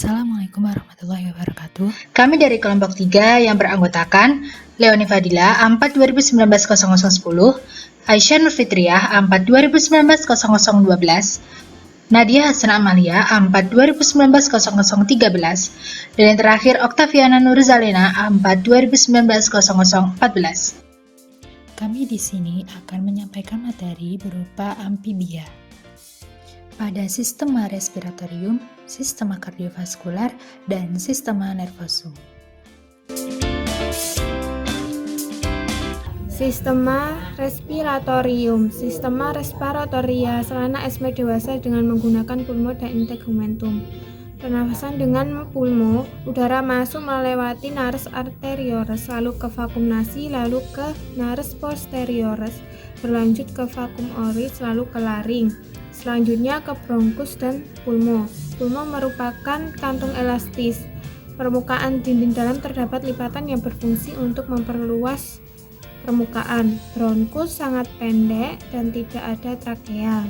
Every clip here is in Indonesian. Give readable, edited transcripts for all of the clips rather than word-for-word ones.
Assalamualaikum warahmatullahi wabarakatuh. Kami dari kelompok 3 yang beranggotakan Leoni Fadila A4 2019-0010, Aisyah Nur Fitriah A4 2019-0012, Nadia Hasan Amalia A4 2019-0013, dan yang terakhir Oktaviana Nurzalina A4 2019-0014. Kami di sini akan menyampaikan materi berupa amfibia. Pada sistema respiratorium, sistema kardiovaskular, dan sistema nervosum. Sistema respiratorium. Sistema respiratoria sarana esme dewasa dengan menggunakan pulmo dan integumentum. Pernafasan dengan pulmo, udara masuk melewati nares arteriores, lalu ke vakum nasi, lalu ke nares posteriores, berlanjut ke vakum oris, lalu ke laring. Selanjutnya ke bronkus dan pulmo. Pulmo merupakan kantung elastis. Permukaan dinding dalam terdapat lipatan yang berfungsi untuk memperluas permukaan. Bronkus sangat pendek dan tidak ada trakea.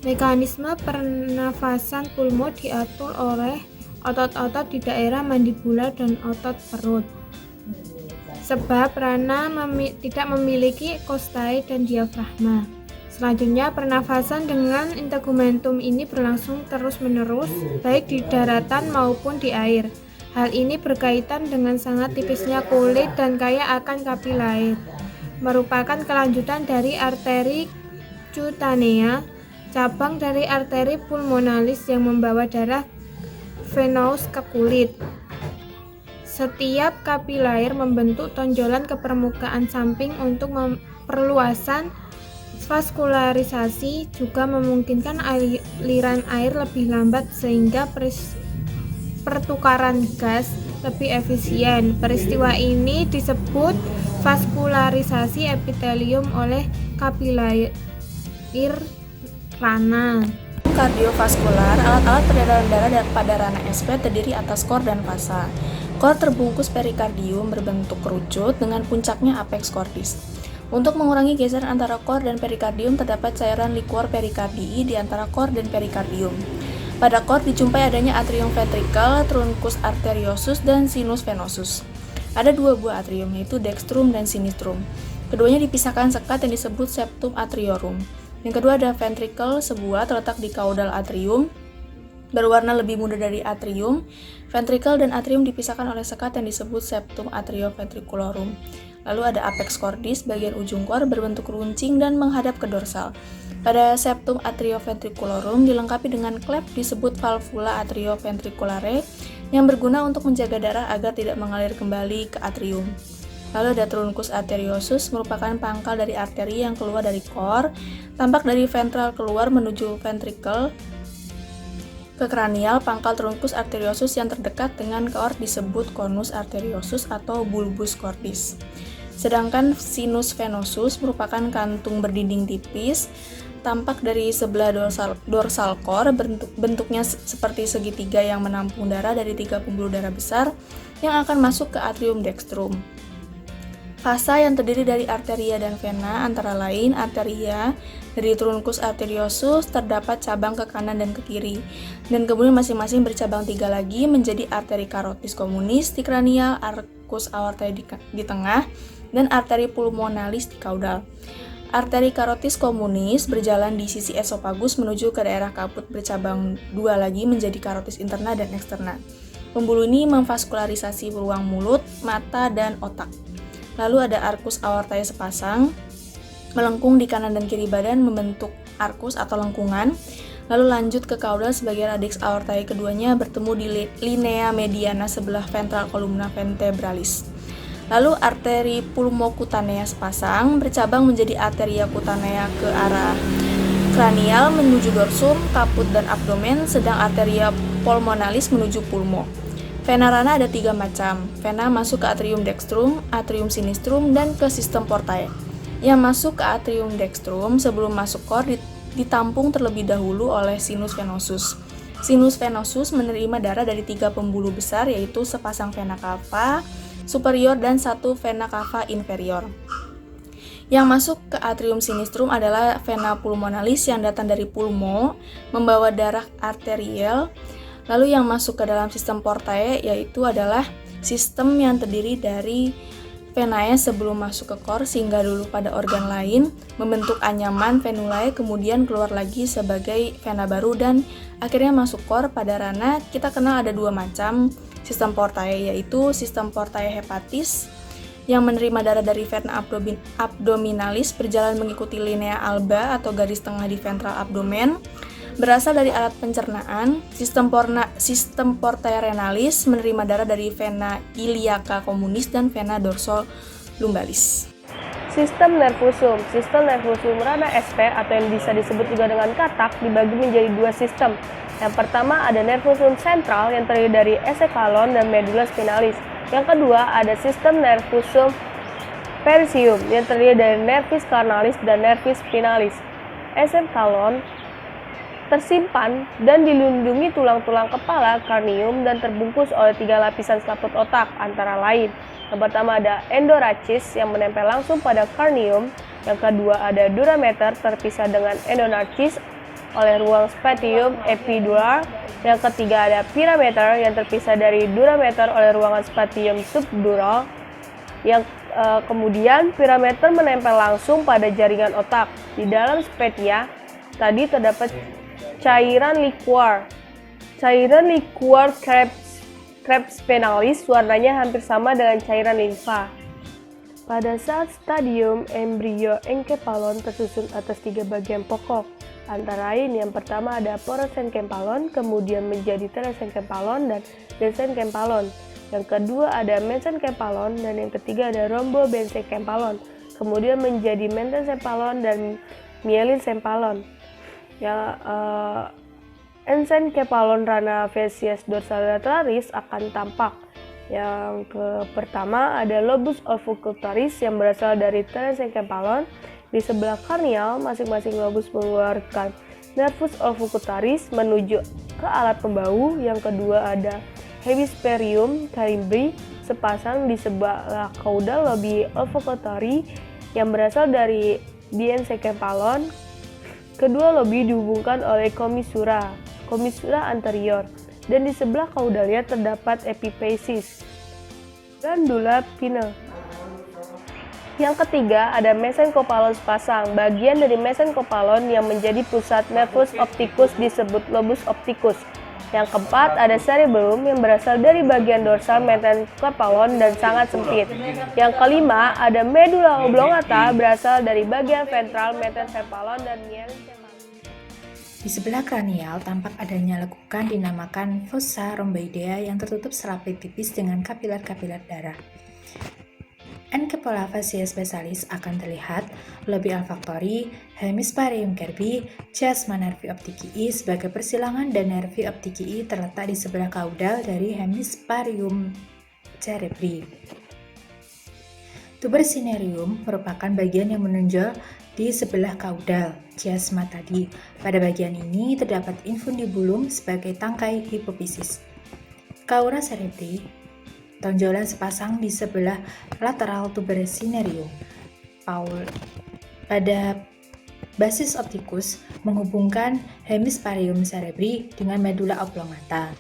Mekanisme pernafasan pulmo diatur oleh otot-otot di daerah mandibula dan otot perut. Sebab rana tidak memiliki kostae dan diafragma. Selanjutnya, pernafasan dengan integumentum ini berlangsung terus-menerus, baik di daratan maupun di air. Hal ini berkaitan dengan sangat tipisnya kulit dan kaya akan kapilair. Merupakan kelanjutan dari arteri cutanea, cabang dari arteri pulmonalis yang membawa darah venous ke kulit. Setiap kapilair membentuk tonjolan ke permukaan samping untuk perluasan vaskularisasi, juga memungkinkan aliran air lebih lambat sehingga pertukaran gas lebih efisien. Peristiwa ini disebut vaskularisasi epitelium oleh kapilair rana. Kardiovaskular, alat-alat peredaran darah pada rana SP terdiri atas kor dan vasa. Kor terbungkus perikardium berbentuk kerucut dengan puncaknya apex cordis. Untuk mengurangi geseran antara kor dan perikardium, terdapat cairan liquor perikardii di antara kor dan perikardium. Pada kor dijumpai adanya atrium ventricle, truncus arteriosus, dan sinus venosus. Ada dua buah atrium, yaitu dextrum dan sinistrum. Keduanya dipisahkan sekat yang disebut septum atriorum. Yang kedua ada ventricle, sebuah terletak di caudal atrium, berwarna lebih muda dari atrium. Ventricle dan atrium dipisahkan oleh sekat yang disebut septum atrioventriculorum. Lalu ada apex cordis, bagian ujung kor berbentuk runcing dan menghadap ke dorsal. Pada septum atrioventriculorum dilengkapi dengan klep disebut valvula atrioventriculare yang berguna untuk menjaga darah agar tidak mengalir kembali ke atrium. Lalu ada truncus arteriosus, merupakan pangkal dari arteri yang keluar dari kor, tampak dari ventral keluar menuju ventricle ke kranial. Pangkal truncus arteriosus yang terdekat dengan kor disebut conus arteriosus atau bulbus cordis. Sedangkan sinus venosus merupakan kantung berdinding tipis, tampak dari sebelah dorsal kor, bentuknya seperti segitiga yang menampung darah dari 3 pembuluh darah besar yang akan masuk ke atrium dextrum. Vasa yang terdiri dari arteria dan vena, antara lain arteria dari truncus arteriosus terdapat cabang ke kanan dan ke kiri, dan kemudian masing-masing bercabang 3 lagi menjadi arteri carotis communis di kranial, arcus aortae di tengah, dan arteri pulmonalis di caudal. Arteri carotis communis berjalan di sisi esofagus menuju ke daerah kaput, bercabang 2 lagi menjadi carotis interna dan eksterna. Pembuluh ini memvaskularisasi ruang mulut, mata, dan otak. Lalu ada arcus aortae sepasang, melengkung di kanan dan kiri badan membentuk arcus atau lengkungan. Lalu lanjut ke caudal sebagai radix aortae, keduanya bertemu di linea mediana sebelah ventral columna vertebralis. Lalu arteri pulmocutanea sepasang bercabang menjadi arteria cutanea ke arah kranial menuju dorsum, kaput, dan abdomen, sedang arteria pulmonalis menuju pulmo. Vena rana ada 3 macam. Vena masuk ke atrium dextrum, atrium sinistrum, dan ke sistem portae. Yang masuk ke atrium dextrum sebelum masuk kor ditampung terlebih dahulu oleh sinus venosus. Sinus venosus menerima darah dari 3 pembuluh besar, yaitu sepasang vena cava superior dan 1 vena cava inferior. Yang masuk ke atrium sinistrum adalah vena pulmonalis yang datang dari pulmo, membawa darah arterial. Lalu yang masuk ke dalam sistem Portae yaitu adalah sistem yang terdiri dari venae sebelum masuk ke core singgah dulu pada organ lain, membentuk anyaman venulae, kemudian keluar lagi sebagai vena baru dan akhirnya masuk core pada rana. Kita kenal ada dua macam sistem Portae, yaitu sistem Portae hepatis yang menerima darah dari vena abdominalis berjalan mengikuti linea alba atau garis tengah di ventral abdomen, berasal dari alat pencernaan. Sistem Portae renalis menerima darah dari vena iliaca communis dan vena dorsolumbalis. Sistem nervusum. Sistem nervusum rana SP atau yang bisa disebut juga dengan katak dibagi menjadi dua sistem. Yang pertama ada nervusum sentral yang terdiri dari encephalon dan medulla spinalis. Yang kedua ada sistem nervusum pericium yang terdiri dari nervis carnalis dan nervis spinalis. Encephalon tersimpan dan dilindungi tulang-tulang kepala, karnium, dan terbungkus oleh 3 lapisan selaput otak, antara lain. Yang pertama ada endorachis yang menempel langsung pada karnium. Yang kedua ada durameter terpisah dengan endonarchis oleh ruang spatium epidural. Yang ketiga ada pirameter yang terpisah dari durameter oleh ruangan spatium subdural. Yang kemudian pirameter menempel langsung pada jaringan otak. Di dalam spatia tadi terdapat cairan liquor Krebs spinalis warnanya hampir sama dengan cairan limfa. Pada saat stadium embrio encephalon tersusun atas 3 bagian pokok, antara lain yang pertama ada porosencephalon, kemudian menjadi telesencephalon dan desencephalon. Yang kedua ada mesencephalon dan yang ketiga ada rhombobencephalon, kemudian menjadi mentencephalon dan mielincephalon. Encephalon rana facies dorsolaterales akan tampak. Yang pertama ada lobus orbicularis yang berasal dari telesencephalon. Di sebelah karnial, masing-masing lobus mengeluarkan nervus orbicularis menuju ke alat pembau. Yang kedua ada hemispherium calimbri sepasang di sebelah caudal lobi olfactory yang berasal dari diencephalon. Kedua lobi dihubungkan oleh commissura anterior, dan di sebelah caudalnya terdapat epiphysis, glandula pineal. Yang ketiga ada mesencophalon sepasang. Bagian dari mesencophalon yang menjadi pusat nervus opticus disebut lobus opticus. Yang keempat ada cerebellum yang berasal dari bagian dorsal mesencephalon dan sangat sempit. Yang kelima ada medulla oblongata berasal dari bagian ventral mesencephalon dan mielincephalon. Di sebelah kranial tampak adanya lekukan dinamakan fossa rhomboidea yang tertutup selaput tipis dengan kapiler-kapiler darah. Encephalopathia facies spatialis akan terlihat, lobi olfactory, hemispherium cervi, chiasma nervi opticii sebagai persilangan dan nervi opticii terletak di sebelah caudal dari hemispherium cerebri. Tuber cinereum merupakan bagian yang menonjol di sebelah caudal, chiasma tadi. Pada bagian ini terdapat infundibulum sebagai tangkai hipofisis. Cauda cerebri, tonjolan sepasang di sebelah lateral tuber cinereum. Pada basis opticus menghubungkan hemispherium cerebri dengan medulla oblongata.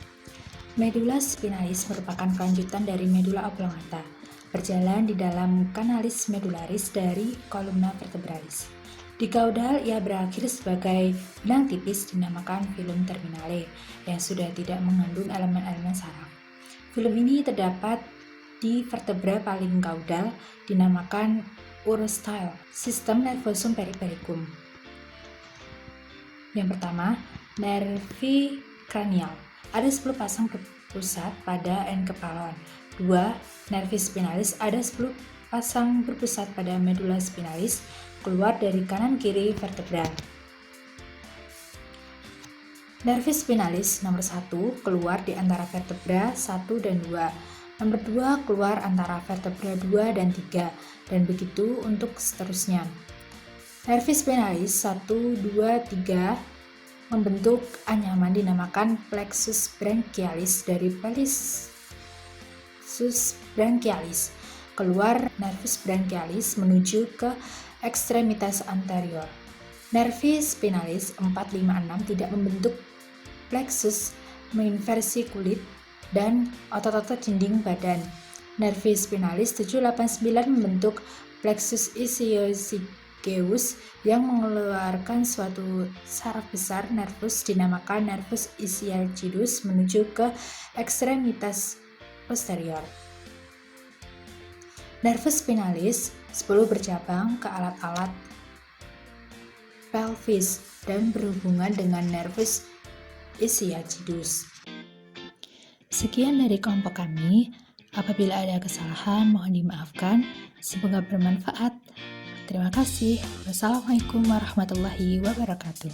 Medulla spinalis merupakan kelanjutan dari medulla oblongata, berjalan di dalam canalis medullaris dari columna vertebralis. Di caudal ia berakhir sebagai benang tipis dinamakan filum terminale yang sudah tidak mengandung elemen-elemen saraf. Filum ini terdapat di vertebra paling caudal dinamakan urostyle. Sistem nervosum perifericum. Yang pertama, nervi cranial. Ada 10 pasang berpusat pada encephalon. 2. Nervis spinalis. Ada 10 pasang berpusat pada medulla spinalis, keluar dari kanan kiri vertebra. Nervis spinalis nomor 1 keluar di antara vertebra 1 dan 2. Nomor 2 keluar antara vertebra 2 dan 3, dan begitu untuk seterusnya. Nervis spinalis 1, 2, 3 membentuk anyaman dinamakan plexus branchialis dari plexus branchialis. Keluar nervus branchialis menuju ke ekstremitas anterior. Nervis spinalis 4, 5, 6 tidak membentuk plexus menginversi kulit, dan otot-otot dinding badan. Nervus spinalis 789 membentuk plexus ischioideus yang mengeluarkan suatu saraf besar nervus dinamakan nervus ischioideus menuju ke ekstremitas posterior. Nervus spinalis 10 bercabang ke alat-alat pelvis dan berhubungan dengan nervus ischioideus. Sekian dari kelompok kami. Apabila ada kesalahan, mohon dimaafkan. Semoga bermanfaat. Terima kasih. Wassalamualaikum warahmatullahi wabarakatuh.